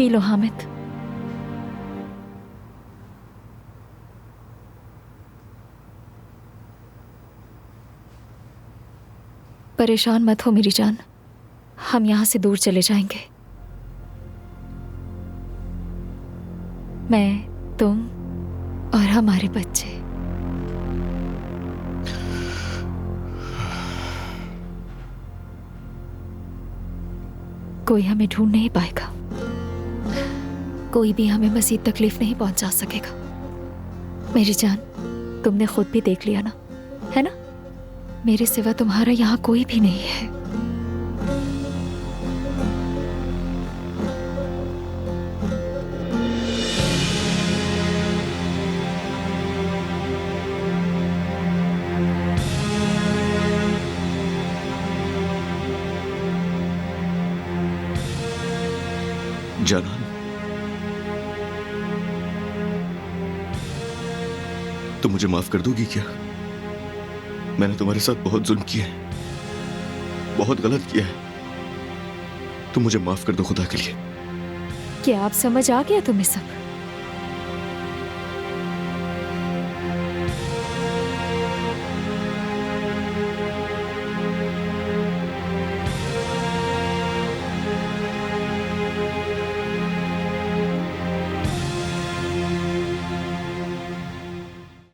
P low Hamid. परेशान मत हो मेरी जान, हम यहां से दूर चले जाएंगे। मैं, तुम और हमारे बच्चे। कोई हमें ढूंढ नहीं पाएगा, कोई भी हमें मज़ीद तकलीफ नहीं पहुंचा सकेगा। मेरी जान, तुमने खुद भी देख लिया ना, है ना? मेरे सिवा तुम्हारा यहाँ कोई भी नहीं है। जानान, तुम मुझे माफ कर दोगी क्या? मैंने तुम्हारे साथ बहुत जुल्म किया है, बहुत गलत किया है। तुम मुझे माफ कर दो खुदा के लिए। क्या आप समझ आ गया तुम्हें सब?